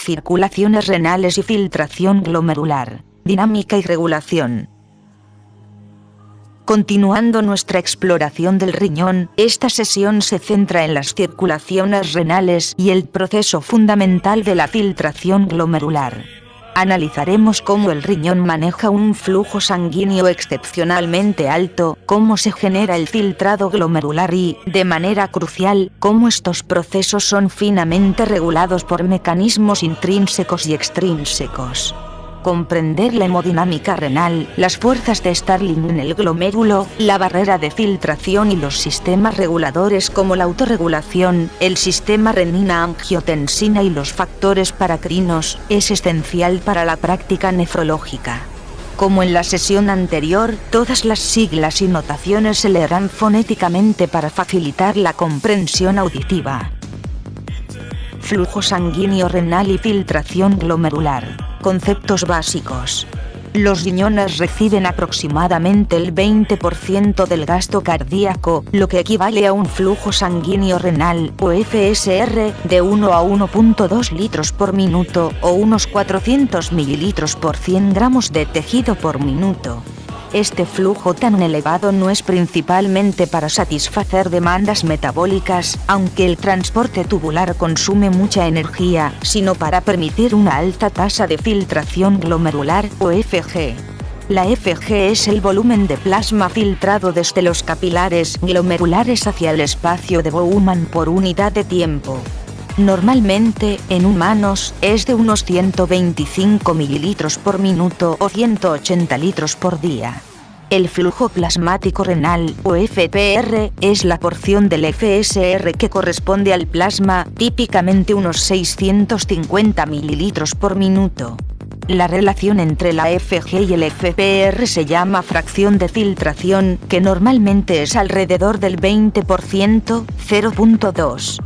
circulaciones renales y filtración glomerular, dinámica y regulación. Continuando nuestra exploración del riñón, esta sesión se centra en las circulaciones renales y el proceso fundamental de la filtración glomerular. Analizaremos cómo el riñón maneja un flujo sanguíneo excepcionalmente alto, cómo se genera el filtrado glomerular y, de manera crucial, cómo estos procesos son finamente regulados por mecanismos intrínsecos y extrínsecos. Comprender la hemodinámica renal, las fuerzas de Starling en el glomérulo, la barrera de filtración y los sistemas reguladores como la autorregulación, el sistema renina-angiotensina y los factores paracrinos, es esencial para la práctica nefrológica. Como en la sesión anterior, todas las siglas y notaciones se leerán fonéticamente para facilitar la comprensión auditiva. Flujo sanguíneo renal y filtración glomerular. Conceptos básicos. Los riñones reciben aproximadamente el 20% del gasto cardíaco, lo que equivale a un flujo sanguíneo renal, o FSR, de 1 a 1.2 litros por minuto, o unos 400 mililitros por 100 gramos de tejido por minuto. Este flujo tan elevado no es principalmente para satisfacer demandas metabólicas, aunque el transporte tubular consume mucha energía, sino para permitir una alta tasa de filtración glomerular, o FG. La FG es el volumen de plasma filtrado desde los capilares glomerulares hacia el espacio de Bowman por unidad de tiempo. Normalmente, en humanos, es de unos 125 mililitros por minuto o 180 litros por día. El flujo plasmático renal, o FPR, es la porción del FSR que corresponde al plasma, típicamente unos 650 mililitros por minuto. La relación entre la FG y el FPR se llama fracción de filtración, que normalmente es alrededor del 20%, 0.2.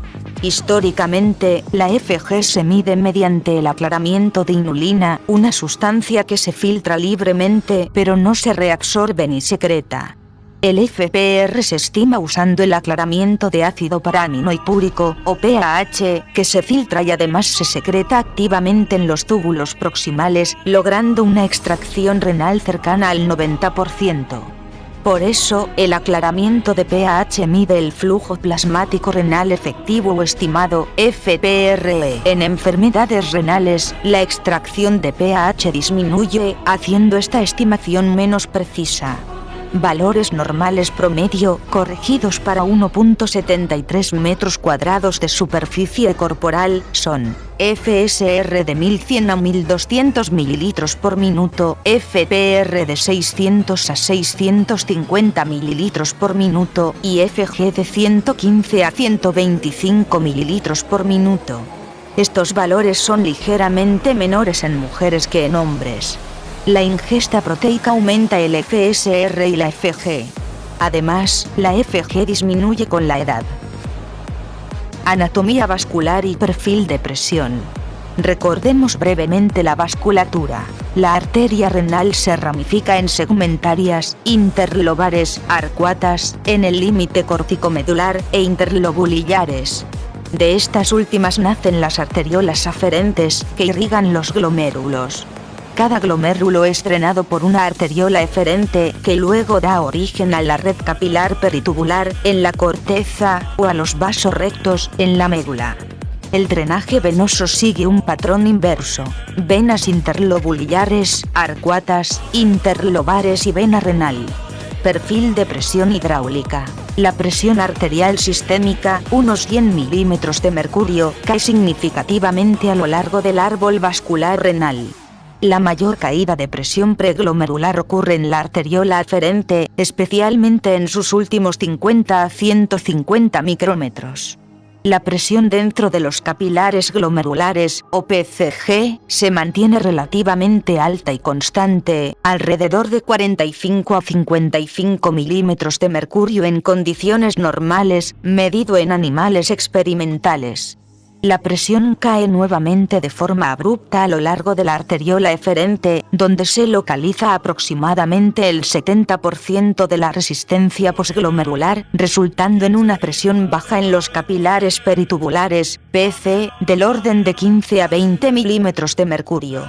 Históricamente, la FG se mide mediante el aclaramiento de inulina, una sustancia que se filtra libremente pero no se reabsorbe ni secreta. El FPR se estima usando el aclaramiento de ácido paraminoipúrico, o PAH, que se filtra y además se secreta activamente en los túbulos proximales, logrando una extracción renal cercana al 90%. Por eso, el aclaramiento de pH mide el flujo plasmático renal efectivo o estimado, FPRE. En enfermedades renales, la extracción de pH disminuye, haciendo esta estimación menos precisa. Valores normales promedio, corregidos para 1.73 metros cuadrados de superficie corporal, son FSR de 1100 a 1200 mililitros por minuto, FPR de 600 a 650 mililitros por minuto y FG de 115 a 125 mililitros por minuto. Estos valores son ligeramente menores en mujeres que en hombres. La ingesta proteica aumenta el FSR y la FG. Además, la FG disminuye con la edad. Anatomía vascular y perfil de presión. Recordemos brevemente la vasculatura. La arteria renal se ramifica en segmentarias, interlobares, arcuatas, en el límite corticomedular e interlobulillares. De estas últimas nacen las arteriolas aferentes, que irrigan los glomérulos. Cada glomérulo es drenado por una arteriola eferente, que luego da origen a la red capilar peritubular, en la corteza, o a los vasos rectos, en la médula. El drenaje venoso sigue un patrón inverso: venas interlobulillares, arcuatas, interlobares y vena renal. Perfil de presión hidráulica. La presión arterial sistémica, unos 100 milímetros de mercurio, cae significativamente a lo largo del árbol vascular renal. La mayor caída de presión preglomerular ocurre en la arteriola aferente, especialmente en sus últimos 50 a 150 micrómetros. La presión dentro de los capilares glomerulares, o PCG, se mantiene relativamente alta y constante, alrededor de 45 a 55 milímetros de mercurio en condiciones normales, medido en animales experimentales. La presión cae nuevamente de forma abrupta a lo largo de la arteriola eferente, donde se localiza aproximadamente el 70% de la resistencia posglomerular, resultando en una presión baja en los capilares peritubulares, PC, del orden de 15 a 20 milímetros de mercurio.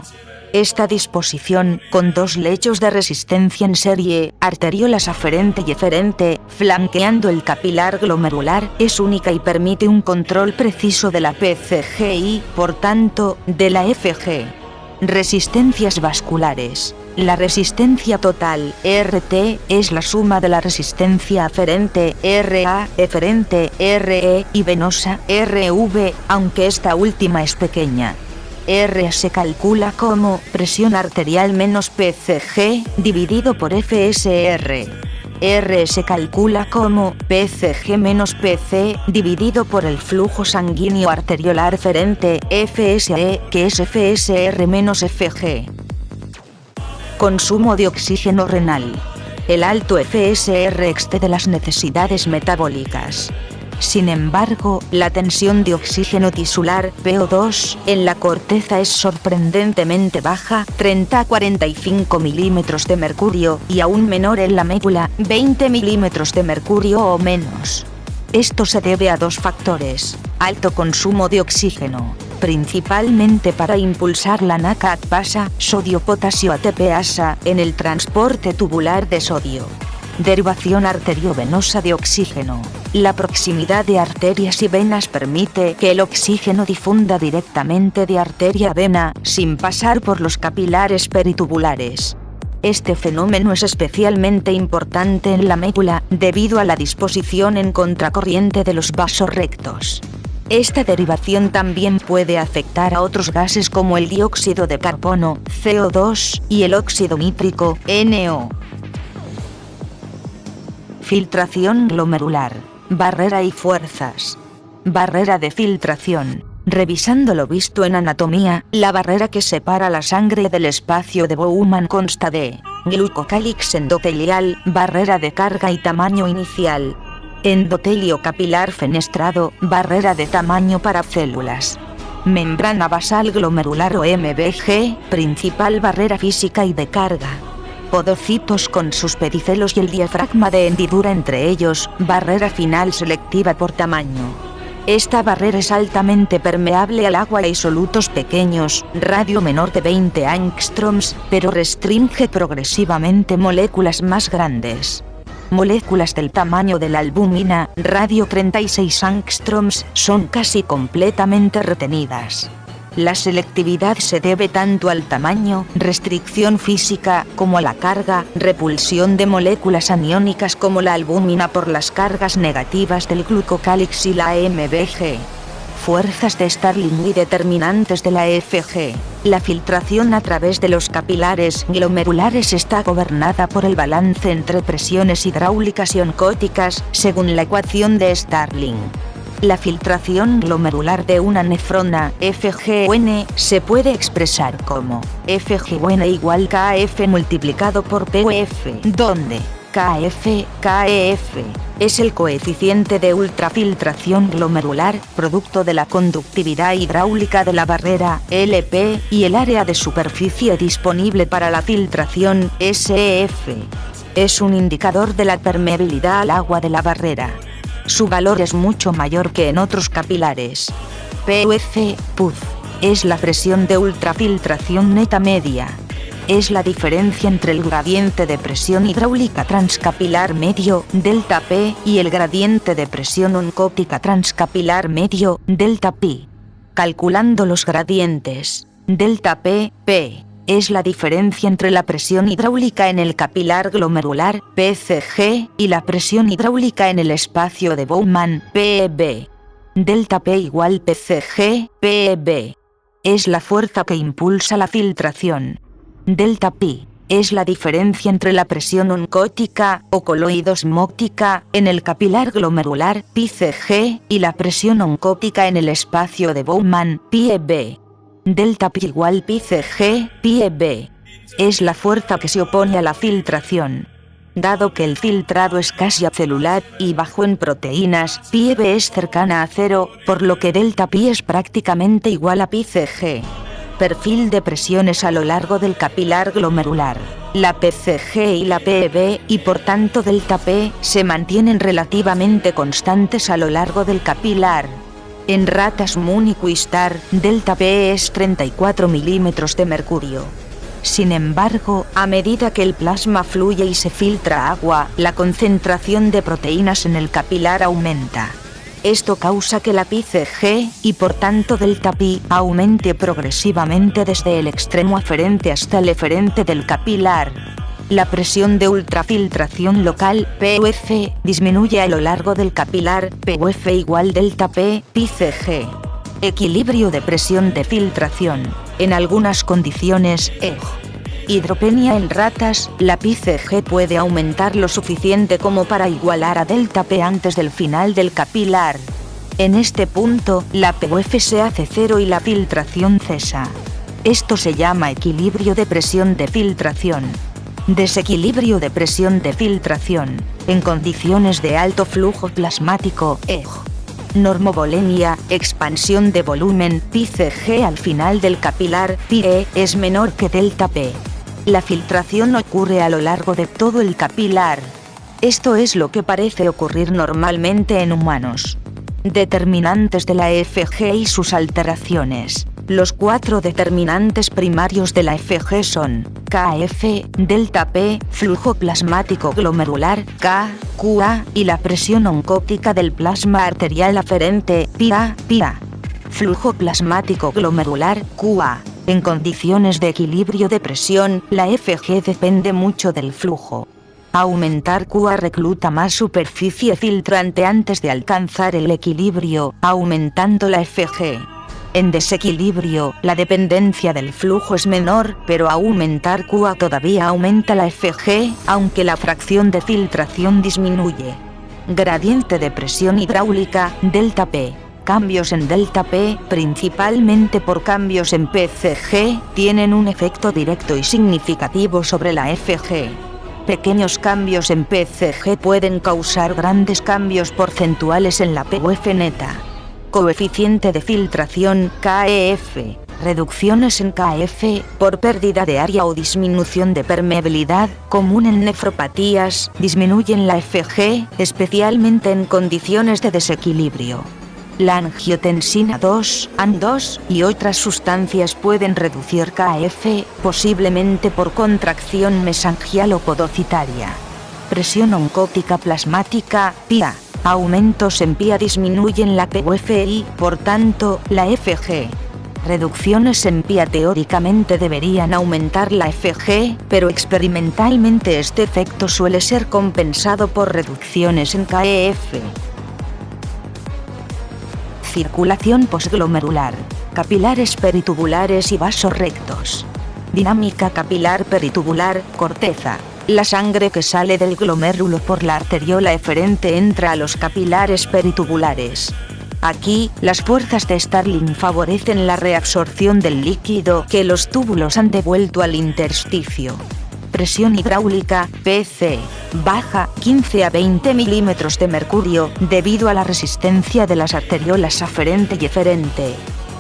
Esta disposición, con dos lechos de resistencia en serie, arteriolas aferente y eferente, flanqueando el capilar glomerular, es única y permite un control preciso de la PCG y, por tanto, de la FG. Resistencias vasculares. La resistencia total, RT, es la suma de la resistencia aferente, RA, eferente, RE, y venosa, RV, aunque esta última es pequeña. R se calcula como presión arterial menos PCG dividido por FSR. R se calcula como PCG menos PC dividido por el flujo sanguíneo arteriolar eferente, FSE, que es FSR menos FG. Consumo de oxígeno renal. El alto FSR excede las necesidades metabólicas. Sin embargo, la tensión de oxígeno tisular, PO2, en la corteza es sorprendentemente baja, 30 a 45 milímetros de mercurio, y aún menor en la médula, 20 milímetros de mercurio o menos. Esto se debe a dos factores: alto consumo de oxígeno, principalmente para impulsar la NAC-ATPasa, sodio-potasio ATPasa, en el transporte tubular de sodio. Derivación arteriovenosa de oxígeno. La proximidad de arterias y venas permite que el oxígeno difunda directamente de arteria a vena, sin pasar por los capilares peritubulares. Este fenómeno es especialmente importante en la médula, debido a la disposición en contracorriente de los vasos rectos. Esta derivación también puede afectar a otros gases como el dióxido de carbono, CO2, y el óxido nítrico, NO. Filtración glomerular. Barrera y fuerzas. Barrera de filtración. Revisando lo visto en anatomía, la barrera que separa la sangre del espacio de Bowman consta de glucocálix endotelial, barrera de carga y tamaño inicial. Endotelio capilar fenestrado, barrera de tamaño para células. Membrana basal glomerular o MBG, principal barrera física y de carga. Podocitos con sus pedicelos y el diafragma de hendidura entre ellos, barrera final selectiva por tamaño. Esta barrera es altamente permeable al agua y solutos pequeños, radio menor de 20 angstroms, pero restringe progresivamente moléculas más grandes. Moléculas del tamaño de la albúmina, radio 36 angstroms, son casi completamente retenidas. La selectividad se debe tanto al tamaño, restricción física, como a la carga, repulsión de moléculas aniónicas como la albúmina por las cargas negativas del glucocálix y la MBG. Fuerzas de Starling y determinantes de la FG. La filtración a través de los capilares glomerulares está gobernada por el balance entre presiones hidráulicas y oncóticas, según la ecuación de Starling. La filtración glomerular de una nefrona, FGON, se puede expresar como FGON igual KF multiplicado por POF, donde KF es el coeficiente de ultrafiltración glomerular, producto de la conductividad hidráulica de la barrera, LP, y el área de superficie disponible para la filtración, SF. Es un indicador de la permeabilidad al agua de la barrera. Su valor es mucho mayor que en otros capilares. PUF es la presión de ultrafiltración neta media. Es la diferencia entre el gradiente de presión hidráulica transcapilar medio, delta P, y el gradiente de presión oncótica transcapilar medio, delta P. Calculando los gradientes, delta P, P. Es la diferencia entre la presión hidráulica en el capilar glomerular, PCG, y la presión hidráulica en el espacio de Bowman, PEB. Delta P igual PCG, PEB. Es la fuerza que impulsa la filtración. Delta P es la diferencia entre la presión oncótica o coloidosmótica en el capilar glomerular, PCG, y la presión oncótica en el espacio de Bowman, PEB. Delta P igual PCG, PEB. Es la fuerza que se opone a la filtración. Dado que el filtrado es casi acelular y bajo en proteínas, pi-EB es cercana a 0, por lo que delta pi es prácticamente igual a pi-CG. Perfil de presiones a lo largo del capilar glomerular. La PCG y la PEB, y por tanto delta P, se mantienen relativamente constantes a lo largo del capilar. En ratas Moon y Quistar, delta P es 34 milímetros de mercurio. Sin embargo, a medida que el plasma fluye y se filtra agua, la concentración de proteínas en el capilar aumenta. Esto causa que la pi-CG, y por tanto delta pi, aumente progresivamente desde el extremo aferente hasta el eferente del capilar. La presión de ultrafiltración local, PUF, disminuye a lo largo del capilar, PUF igual delta P, pi-CG. Equilibrio de presión de filtración. En algunas condiciones, hidropenia en ratas, la pi-CG puede aumentar lo suficiente como para igualar a delta P antes del final del capilar. En este punto, la PUF se hace cero y la filtración cesa. Esto se llama equilibrio de presión de filtración. Desequilibrio de presión de filtración. En condiciones de alto flujo plasmático, normovolemia, expansión de volumen, pi-CG al final del capilar, pi-E, es menor que delta P. La filtración ocurre a lo largo de todo el capilar. Esto es lo que parece ocurrir normalmente en humanos. Determinantes de la EFG y sus alteraciones. Los 4 determinantes primarios de la EFG son KF, delta P, flujo plasmático glomerular, K, QA, y la presión oncótica del plasma arterial aferente, PA. Flujo plasmático glomerular, QA. En condiciones de equilibrio de presión, la EFG depende mucho del flujo. Aumentar QA recluta más superficie filtrante antes de alcanzar el equilibrio, aumentando la EFG. En desequilibrio, la dependencia del flujo es menor, pero aumentar QA todavía aumenta la EFG, aunque la fracción de filtración disminuye. Gradiente de presión hidráulica, delta P. Cambios en delta P, principalmente por cambios en PCG, tienen un efecto directo y significativo sobre la EFG. Pequeños cambios en PCG pueden causar grandes cambios porcentuales en la PUF neta. Coeficiente de filtración, KEF. Reducciones en KF, por pérdida de área o disminución de permeabilidad, común en nefropatías, disminuyen la EFG, especialmente en condiciones de desequilibrio. La angiotensina 2, AN2, y otras sustancias pueden reducir KF, posiblemente por contracción mesangial o podocitaria. Presión oncótica plasmática, PIA. Aumentos en PIA disminuyen la PUF y, por tanto, la EFG. Reducciones en PIA teóricamente deberían aumentar la EFG, pero experimentalmente este efecto suele ser compensado por reducciones en KEF. Circulación posglomerular. Capilares peritubulares y vasos rectos. Dinámica capilar peritubular, corteza. La sangre que sale del glomérulo por la arteriola eferente entra a los capilares peritubulares. Aquí, las fuerzas de Starling favorecen la reabsorción del líquido que los túbulos han devuelto al intersticio. Presión hidráulica, PC, baja, 15 a 20 milímetros de mercurio, debido a la resistencia de las arteriolas aferente y eferente.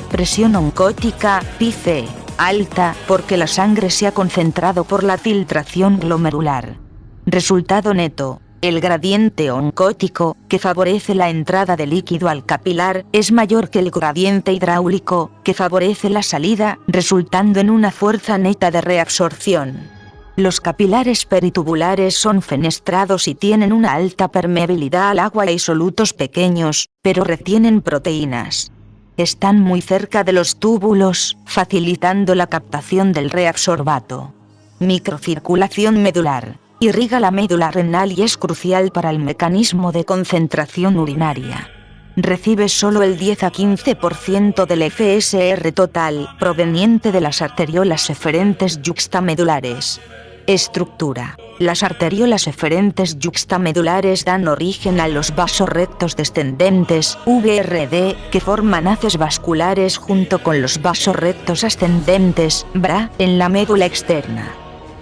Presión oncótica, PIC, alta, porque la sangre se ha concentrado por la filtración glomerular. Resultado neto. El gradiente oncótico, que favorece la entrada de líquido al capilar, es mayor que el gradiente hidráulico, que favorece la salida, resultando en una fuerza neta de reabsorción. Los capilares peritubulares son fenestrados y tienen una alta permeabilidad al agua y solutos pequeños, pero retienen proteínas. Están muy cerca de los túbulos, facilitando la captación del reabsorbato. Microcirculación medular. Irriga la médula renal y es crucial para el mecanismo de concentración urinaria. Recibe solo el 10 a 15% del FSR total, proveniente de las arteriolas eferentes yuxtamedulares. Estructura. Las arteriolas eferentes yuxtamedulares dan origen a los vasos rectos descendentes, VRD, que forman haces vasculares junto con los vasos rectos ascendentes, VRA, en la médula externa.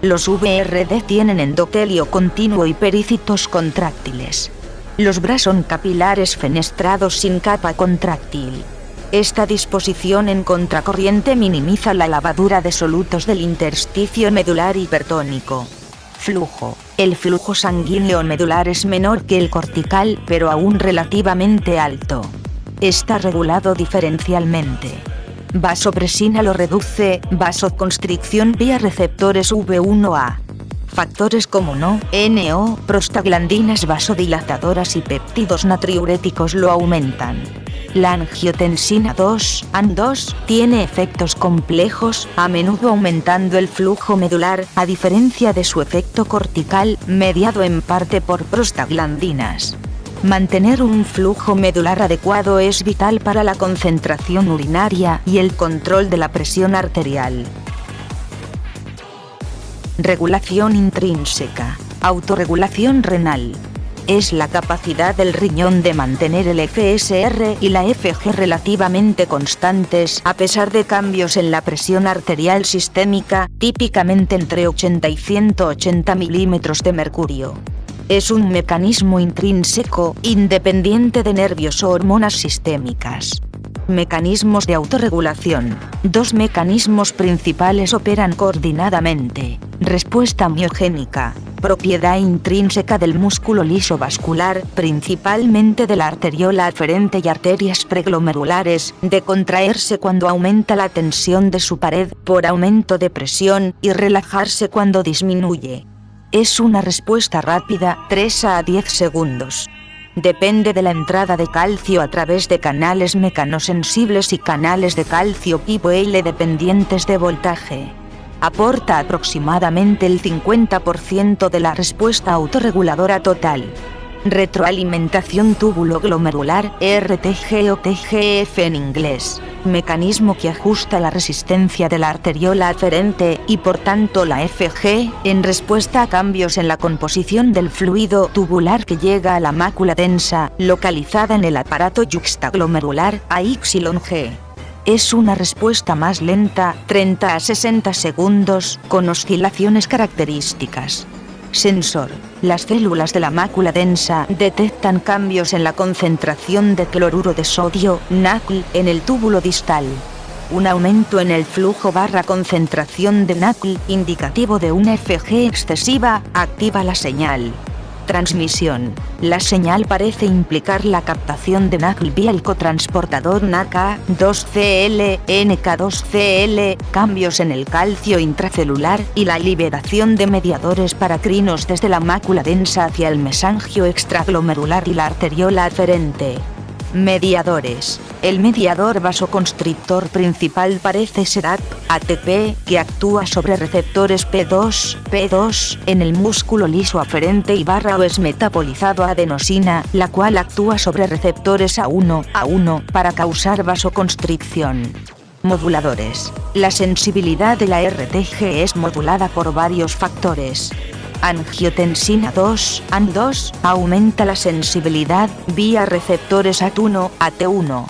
Los VRD tienen endotelio continuo y pericitos contráctiles. Los bras son capilares fenestrados sin capa contráctil. Esta disposición en contracorriente minimiza la lavadura de solutos del intersticio medular hipertónico. Flujo. El flujo sanguíneo medular es menor que el cortical, pero aún relativamente alto. Está regulado diferencialmente. Vasopresina lo reduce, vasoconstricción vía receptores V1A. Factores como NO, prostaglandinas vasodilatadoras y péptidos natriuréticos lo aumentan. La angiotensina 2, AN2, tiene efectos complejos, a menudo aumentando el flujo medular, a diferencia de su efecto cortical, mediado en parte por prostaglandinas. Mantener un flujo medular adecuado es vital para la concentración urinaria y el control de la presión arterial. Regulación intrínseca. Autorregulación renal. Es la capacidad del riñón de mantener el FSR y la FG relativamente constantes a pesar de cambios en la presión arterial sistémica, típicamente entre 80 y 180 milímetros de mercurio. Es un mecanismo intrínseco, independiente de nervios o hormonas sistémicas. Mecanismos de autorregulación. Dos mecanismos principales operan coordinadamente. Respuesta miogénica. Propiedad intrínseca del músculo liso vascular, principalmente de la arteriola aferente y arterias preglomerulares, de contraerse cuando aumenta la tensión de su pared por aumento de presión y relajarse cuando disminuye. Es una respuesta rápida, 3 a 10 segundos. Depende de la entrada de calcio a través de canales mecanosensibles y canales de calcio tipo L dependientes de voltaje. Aporta aproximadamente el 50% de la respuesta autorreguladora total. Retroalimentación túbulo glomerular, RTG o TGF en inglés. Mecanismo que ajusta la resistencia de la arteriola aferente y por tanto la FG, en respuesta a cambios en la composición del fluido tubular que llega a la mácula densa, localizada en el aparato yuxtaglomerular, AYG. Es una respuesta más lenta, 30 a 60 segundos, con oscilaciones características. Sensor. Las células de la mácula densa detectan cambios en la concentración de cloruro de sodio, NaCl, en el túbulo distal. Un aumento en el flujo / concentración de NaCl, indicativo de una FG excesiva, activa la señal. Transmisión. La señal parece implicar la captación de NaCl vía el cotransportador NaCa2Cl, NK2Cl, cambios en el calcio intracelular y la liberación de mediadores paracrinos desde la mácula densa hacia el mesangio extraglomerular y la arteriola aferente. Mediadores. El mediador vasoconstrictor principal parece ser ATP, que actúa sobre receptores P2 en el músculo liso aferente y o es metabolizado a adenosina, la cual actúa sobre receptores A1 para causar vasoconstricción. Moduladores. La sensibilidad de la RTG es modulada por varios factores. Angiotensina 2, AN2, aumenta la sensibilidad vía receptores AT1.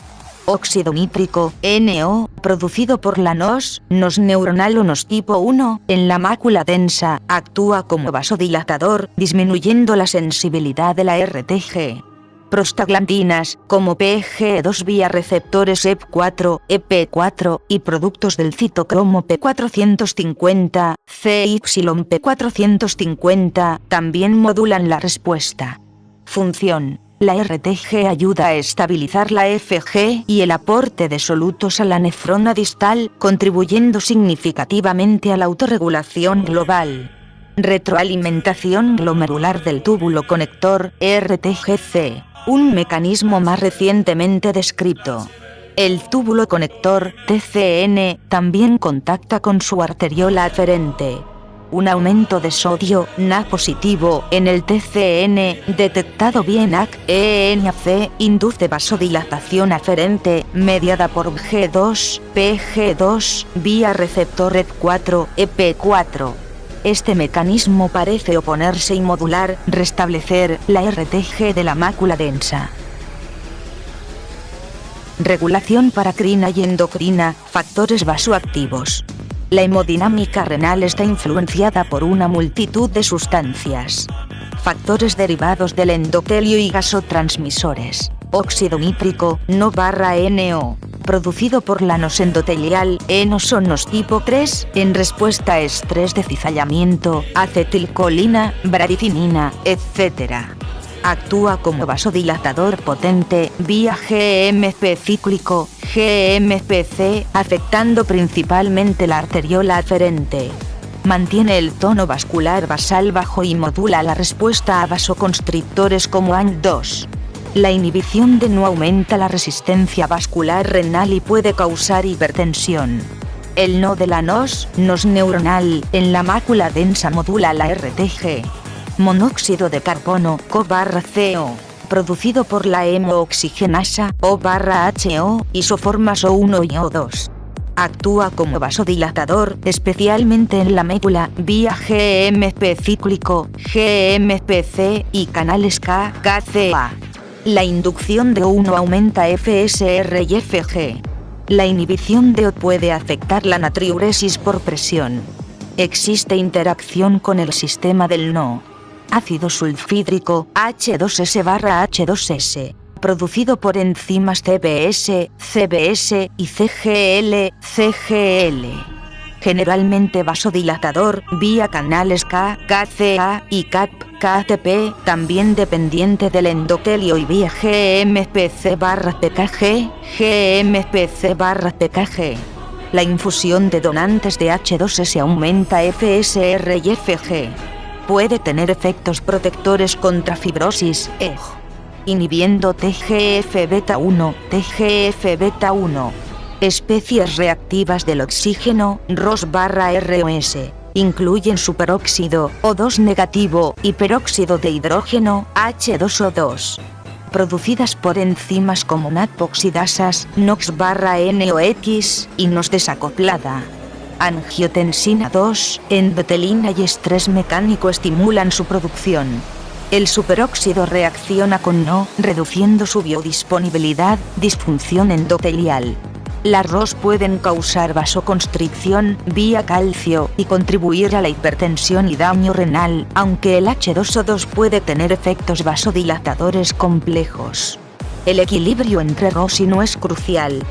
Óxido nítrico, NO, producido por la NOS neuronal o NOS tipo 1, en la mácula densa, actúa como vasodilatador, disminuyendo la sensibilidad de la RTG. Prostaglandinas, como PG2 vía receptores EP4, EP4 y productos del citocromo P450, CYP450, también modulan la respuesta. Función. La RTG ayuda a estabilizar la FG y el aporte de solutos a la nefrona distal, contribuyendo significativamente a la autorregulación global. Retroalimentación glomerular del túbulo conector, RTGC. Un mecanismo más recientemente descrito. El túbulo conector, TCN, también contacta con su arteriola aferente. Un aumento de sodio, Na positivo, en el TCN, detectado vía NAC, induce vasodilatación aferente, mediada por G2, PG2, vía receptor EP4, EP4. Este mecanismo parece oponerse y modular, restablecer, la RTG de la mácula densa. Regulación paracrina y endocrina, factores vasoactivos. La hemodinámica renal está influenciada por una multitud de sustancias, factores derivados del endotelio y gasotransmisores. Óxido nítrico, NO/NO, producido por la nos endotelial, enosonos tipo 3, en respuesta a estrés de cizallamiento, acetilcolina, bradicinina, etc. Actúa como vasodilatador potente, vía GMP cíclico, GMPC, afectando principalmente la arteriola aferente. Mantiene el tono vascular basal bajo y modula la respuesta a vasoconstrictores como ANG2. La inhibición de NO aumenta la resistencia vascular renal y puede causar hipertensión. El NO de la nos neuronal, en la mácula densa modula la RTG. Monóxido de carbono, CO/CO, producido por la hemooxigenasa, O/HO, isoformas O1 y O2. Actúa como vasodilatador, especialmente en la médula, vía GMP cíclico, GMPC y canales KCA. La inducción de O1 aumenta FSR y FG. La inhibición de O puede afectar la natriuresis por presión. Existe interacción con el sistema del NO. Ácido sulfídrico, H2S/H2S, producido por enzimas CBS, CBS y CGL. Generalmente vasodilatador, vía canales KCA y KTP, también dependiente del endotelio y vía GMPC/PKG, GMPC/PKG. La infusión de donantes de H2S aumenta FSR y FG. Puede tener efectos protectores contra fibrosis, inhibiendo TGF-beta1, Especies reactivas del oxígeno, ROS/ROS, incluyen superóxido, O2 negativo, y peróxido de hidrógeno, H2O2. Producidas por enzimas como NADP-oxidasas, NOX/NOx, y NOS desacoplada. Angiotensina 2, endotelina y estrés mecánico estimulan su producción. El superóxido reacciona con NO, reduciendo su biodisponibilidad, disfunción endotelial. Las ROS pueden causar vasoconstricción, vía calcio, y contribuir a la hipertensión y daño renal, aunque el H2O2 puede tener efectos vasodilatadores complejos. El equilibrio entre ROS y NO es crucial.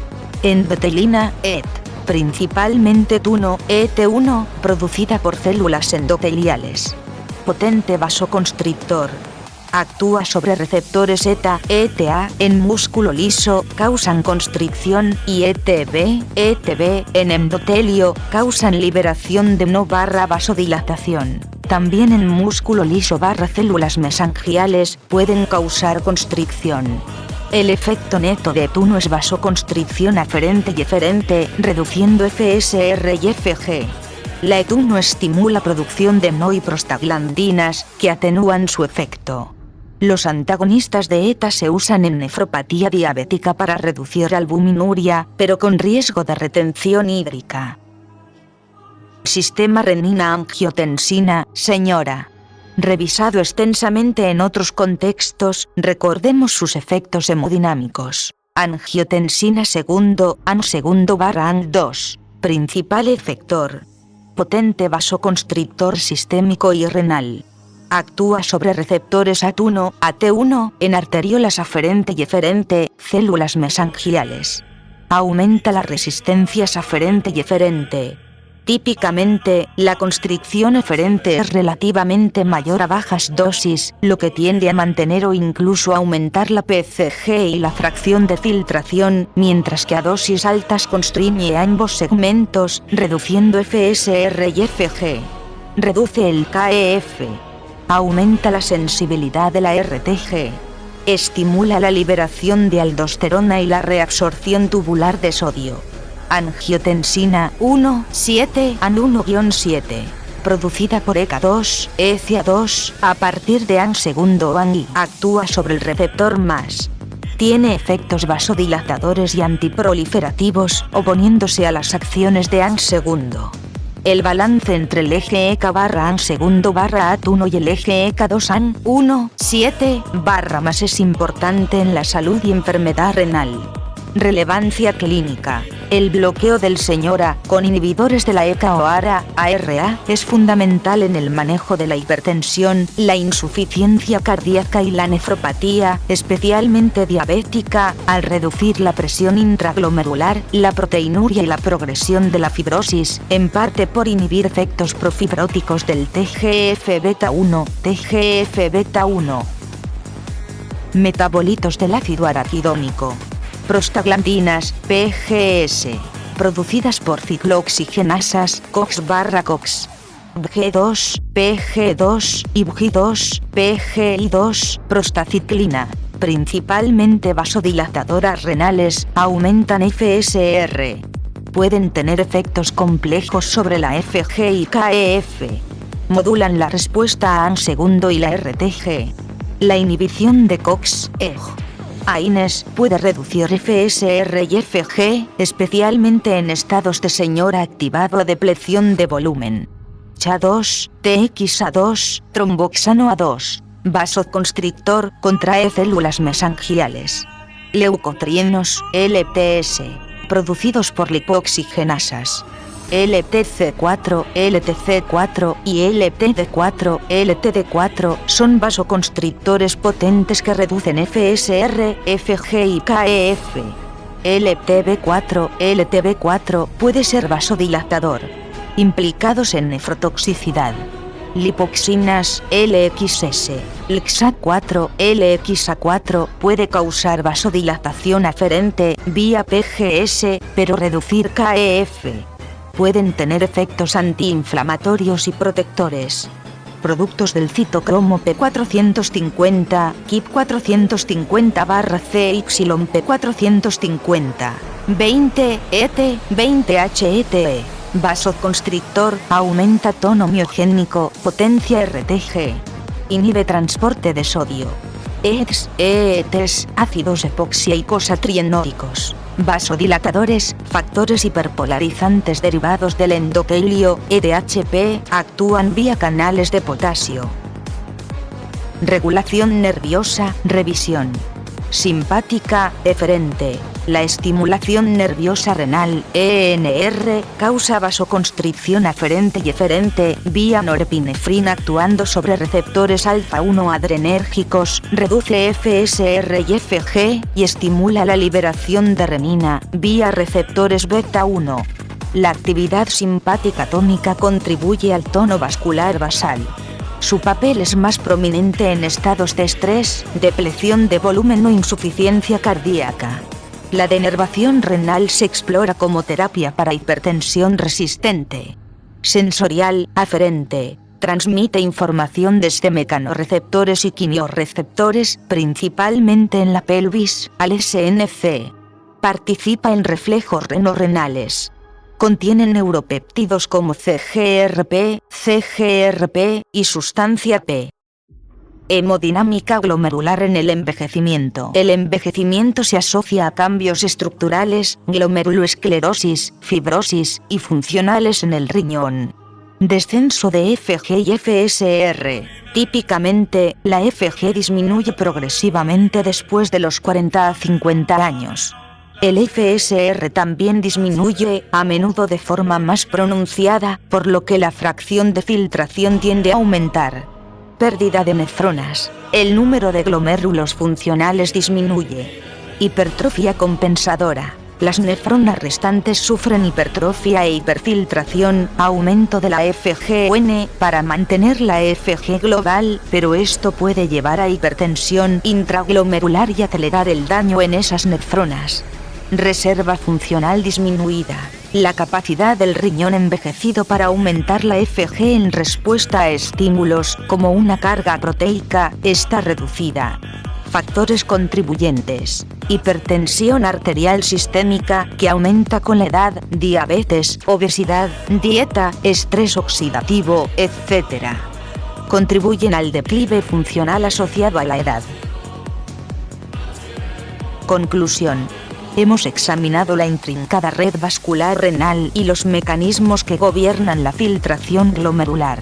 Endotelina, ET. Principalmente TU1, ET1, producida por células endoteliales. Potente vasoconstrictor. Actúa sobre receptores ETA, ETA, en músculo liso, causan constricción, y ETB en endotelio, causan liberación de NO/vasodilatación. También en músculo liso/células mesangiales, pueden causar constricción. El efecto neto de TU1 es vasoconstricción aferente y eferente, reduciendo FSR y FG. La ET1 estimula producción de NO y prostaglandinas, que atenúan su efecto. Los antagonistas de ETA se usan en nefropatía diabética para reducir albuminuria, pero con riesgo de retención hídrica. Sistema renina-angiotensina, señora. Revisado extensamente en otros contextos, recordemos sus efectos hemodinámicos. Angiotensina segundo, AN segundo/AN2. Principal efector. Potente vasoconstrictor sistémico y renal. Actúa sobre receptores AT1, AT1, en arteriolas aferente y eferente, células mesangiales. Aumenta las resistencias aferente y eferente. Típicamente, la constricción eferente es relativamente mayor a bajas dosis, lo que tiende a mantener o incluso aumentar la PCG y la fracción de filtración, mientras que a dosis altas constriñe a ambos segmentos, reduciendo FSR y FG. Reduce el KEF. Aumenta la sensibilidad de la RTG. Estimula la liberación de aldosterona y la reabsorción tubular de sodio. Angiotensina 1, 7, AN1-7. Producida por ECA2, ECA2, a partir de AN segundo AN. Actúa sobre el receptor MAS. Tiene efectos vasodilatadores y antiproliferativos, oponiéndose a las acciones de AN segundo. El balance entre el eje ECA/AN segundo/AT1 y el eje ECA2 AN1, 7/MAS es importante en la salud y enfermedad renal. Relevancia clínica. El bloqueo del SEA con inhibidores de la ECA o ARA es fundamental en el manejo de la hipertensión, la insuficiencia cardíaca y la nefropatía, especialmente diabética, al reducir la presión intraglomerular, la proteinuria y la progresión de la fibrosis, en parte por inhibir efectos profibróticos del TGF-beta1, Metabolitos del ácido araquidónico. Prostaglandinas, PGS, producidas por ciclooxigenasas, COX/COX. PG2, PG2 y PG2, PGI2, prostaciclina, principalmente vasodilatadoras renales, aumentan FSR. Pueden tener efectos complejos sobre la FG y KEF. Modulan la respuesta a AN2 y la RTG. La inhibición de COX-EG AINES puede reducir FSR y FG, especialmente en estados de SEA activado o depleción de volumen. CHA2, TXA2, tromboxano A2, vasoconstrictor, contrae células mesangiales. Leucotrienos, LTS, producidos por lipooxigenasas. LTC4, LTC4 y LTD4, LTD4 son vasoconstrictores potentes que reducen FSR, FG y KEF. LTB4, LTB4 puede ser vasodilatador. Implicados en nefrotoxicidad. Lipoxinas, LXS, LXA4, LXA4 puede causar vasodilatación aferente vía PGS, pero reducir KEF. Pueden tener efectos antiinflamatorios y protectores. Productos del citocromo P450, KIP450-CYP450, 20 ET, 20 HETE. Vasoconstrictor, aumenta tono miogénico, potencia RTG. Inhibe transporte de sodio. EETs, ácidos epoxieicosatrienóicos. Vasodilatadores, factores hiperpolarizantes derivados del endotelio, EDHP, actúan vía canales de potasio. Regulación nerviosa, revisión. Simpática, eferente. La estimulación nerviosa renal, ENR, causa vasoconstricción aferente y eferente, vía norepinefrina actuando sobre receptores alfa-1 adrenérgicos, reduce FSR y FG, y estimula la liberación de renina, vía receptores beta-1. La actividad simpática tónica contribuye al tono vascular basal. Su papel es más prominente en estados de estrés, depleción de volumen o insuficiencia cardíaca. La denervación renal se explora como terapia para hipertensión resistente. Sensorial, aferente. Transmite información desde mecanorreceptores y quimiorreceptores, principalmente en la pelvis, al SNC. Participa en reflejos renorrenales. Contiene neuropéptidos como CGRP, CGRP y sustancia P. Hemodinámica glomerular en el envejecimiento. El envejecimiento se asocia a cambios estructurales, glomeruloesclerosis, fibrosis y funcionales en el riñón. Descenso de FG y FSR. Típicamente, la FG disminuye progresivamente después de los 40 a 50 años. El FSR también disminuye, a menudo de forma más pronunciada, por lo que la fracción de filtración tiende a aumentar. Pérdida de nefronas. El número de glomérulos funcionales disminuye. Hipertrofia compensadora. Las nefronas restantes sufren hipertrofia e hiperfiltración, aumento de la FG-UN para mantener la FG global, pero esto puede llevar a hipertensión intraglomerular y acelerar el daño en esas nefronas. Reserva funcional disminuida. La capacidad del riñón envejecido para aumentar la FG en respuesta a estímulos, como una carga proteica, está reducida. Factores contribuyentes. Hipertensión arterial sistémica, que aumenta con la edad, diabetes, obesidad, dieta, estrés oxidativo, etc. Contribuyen al declive funcional asociado a la edad. Conclusión. Hemos examinado la intrincada red vascular renal y los mecanismos que gobiernan la filtración glomerular.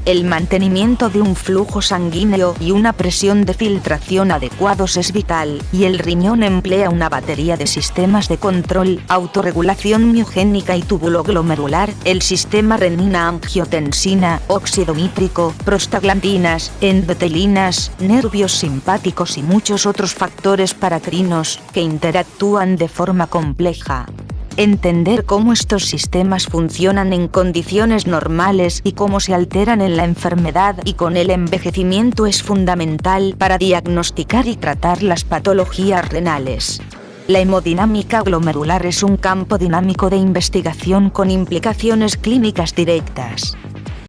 El mantenimiento de un flujo sanguíneo y una presión de filtración adecuados es vital, y el riñón emplea una batería de sistemas de control, autorregulación miogénica y túbulo glomerular, el sistema renina-angiotensina, óxido nítrico, prostaglandinas, endotelinas, nervios simpáticos y muchos otros factores paracrinos, que interactúan de forma compleja. Entender cómo estos sistemas funcionan en condiciones normales y cómo se alteran en la enfermedad y con el envejecimiento es fundamental para diagnosticar y tratar las patologías renales. La hemodinámica glomerular es un campo dinámico de investigación con implicaciones clínicas directas.